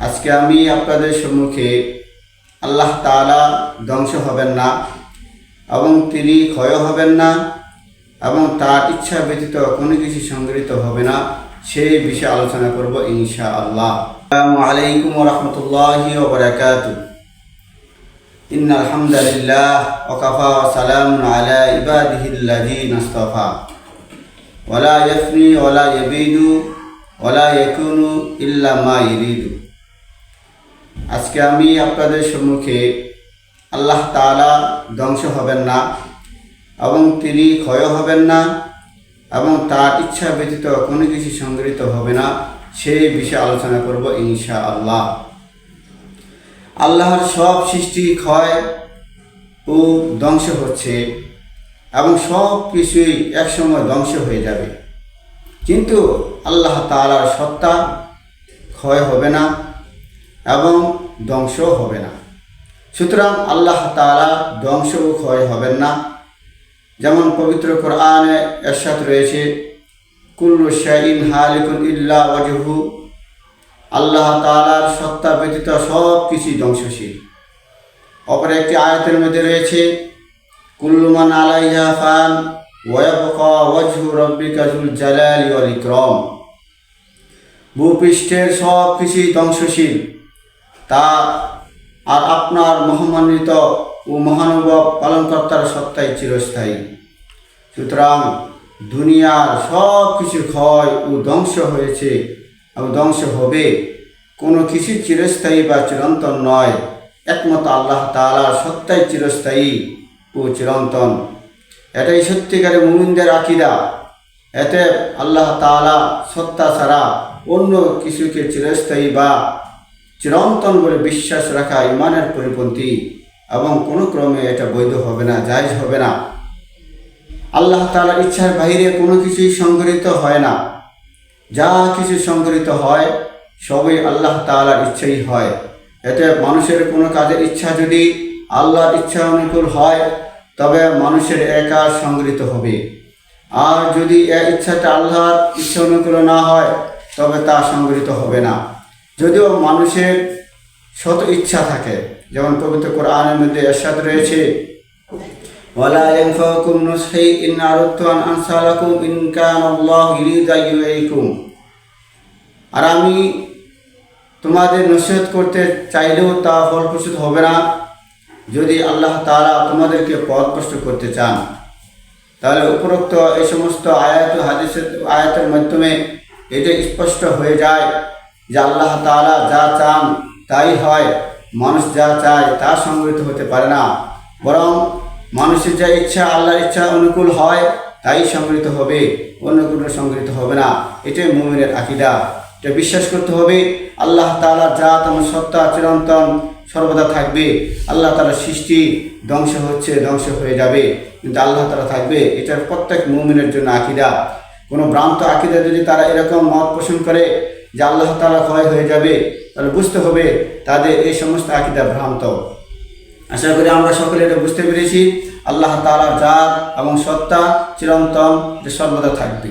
আজকে আমি আপনাদের সম্মুখে আল্লাহ তাআলা ধ্বংস হবেন না এবং তিনি ক্ষয় হবেন না এবং তার ইচ্ছা ব্যতীত কোনো কিছু সংগৃহীত হবে না সেই বিষয়ে আলোচনা করব ইনশাআল্লাহ। আসসালামু আলাইকুম ওয়া রাহমাতুল্লাহি ওয়া বারাকাতুহু। ইন্নাল হামদালিল্লাহ ওয়া কাফা ওয়া সালামুন আলা ইবাদিহিল্লাযীনা ইসতাফা ওয়া লা ইয়াফনি ওয়া লা ইয়াবিদু ওয়া লা ইয়াকুনু ইল্লা মা ইরিদু। আজকে আমি আপনাদের সম্মুখে আল্লাহ তাআলা ধ্বংস হবেন না এবং তিনি ক্ষয় হবেন না এবং তার ইচ্ছা ব্যতীত কোনো কিছু সংগৃহীত হবে না সেই বিষয়ে আলোচনা করব ইনশাআল্লাহ। আল্লাহর সব সৃষ্টি ক্ষয় ও ধ্বংস হচ্ছে এবং সব কিছুই একসময় ধ্বংস হয়ে যাবে, কিন্তু আল্লাহ তাআলার সত্তা ক্ষয় হবে না এবং ধ্বংস হবে না। সুতরাং আল্লাহ তাআলা ধ্বংস ও ক্ষয় হবেন না। যেমন পবিত্র কোরআনে ইরশাদ রয়েছে, কুল্লু শাইইন হালিকুন ইল্লা ওয়াজহু, আল্লাহ তাআলার সত্তা ব্যতীত সব কিছুই ধ্বংসশীল। অপর একটি আয়াতের মধ্যে রয়েছে, কুল্লু মান আলাইহা ফান ওয়া ইয়াবকা ওয়াজহু রাব্বিকা যুল জালালি ওয়াল ইকরাম, ভূপৃষ্ঠের সব কিছুই ধ্বংসশীল, তা আর আপনার মহামান্বিত ও মহানুভব পালনকর্তার সত্তাই চিরস্থায়ী। সুতরাং দুনিয়ার সব কিছু ক্ষয় ও ধ্বংস হয়েছে এবং ধ্বংস হবে, কোনো কিছু চিরস্থায়ী বা চিরন্তন নয়। একমাত্র আল্লাহ তাআলার সত্তাই চিরস্থায়ী ও চিরন্তন। এটাই সত্যিকারের মুমিনদের আকীদা। এতে আল্লাহ তাআলা সত্তা ছাড়া অন্য কিছুকে চিরস্থায়ী বা চিরন্তন বলে বিশ্বাস রাখা ঈমানের পরিপন্থী এবং কোনো ক্রমে এটা বৈধ হবে না, জায়েজ হবে না। আল্লাহ তাআলার ইচ্ছার বাইরে কোনো কিছুই সংগৃহীত হয় না। যা কিছু সংগৃহীত হয় সবই আল্লাহ তাআলার ইচ্ছাই হয়। এতে মানুষের কোনো কাজের ইচ্ছা যদি আল্লাহর ইচ্ছা অনুকূল হয় তবে মানুষের একা সংগৃহীত হবে, আর যদি এই ইচ্ছাটা আল্লাহর ইচ্ছা অনুকূল না হয় তবে তা সংগৃহীত হবে না। যদিও মানুষের শত ইচ্ছা থাকে, যেমন পবিত্র কোরআনের মধ্যে ইরশাদ রয়েছে, ওয়ালা ইয়ানফাকুম নুসহি ইন আরাদতু আন আনসালাকুম ইন কানাল্লাহু ইউরিদু আইয়ুইকুম, আর আমি তোমাদের নসিহত করতে চাইলেও তা ফলপ্রসূ হবে না যদি আল্লাহ তাআলা তোমাদেরকে পথভ্রষ্ট করতে চান। তাহলে উপরোক্ত এই সমস্ত আয়াত ও আয়াতের মাধ্যমে এটা স্পষ্ট হয়ে যায় যে আল্লাহ তাআলা যা চান তাই হয়। মানুষ যা চায় তা সংগৃহীত হতে পারে না, বরং মানুষের যা ইচ্ছা আল্লাহর ইচ্ছা অনুকূল হয় তাই সংগৃহীত হবে, অন্য কোনো সংগৃহীত হবে না। এটাই মুমিনের আকীদা। এটা বিশ্বাস করতে হবে আল্লাহ তাআলার জাত এবং সত্তা চিরন্তন সর্বদা থাকবে। আল্লাহ তাআলার সৃষ্টি ধ্বংস হচ্ছে, ধ্বংস হয়ে যাবে, কিন্তু আল্লাহ তাআলা থাকবে। এটার প্রত্যেক মুমিনের জন্য আকীদা। কোনো ভ্রান্ত আকীদা যদি তারা এরকম মত পোষণ করে যে আল্লাহ তাআলা ক্ষয় হয়ে যাবে, তাহলে বুঝতে হবে তাদের এই সমস্ত আকীদা ভ্রান্ত। আশা করি আমরা সকলে এটা বুঝতে পেরেছি। আল্লাহ তাআলার জাত এবং সত্তা চিরন্তন, যে সর্বদা থাকবে।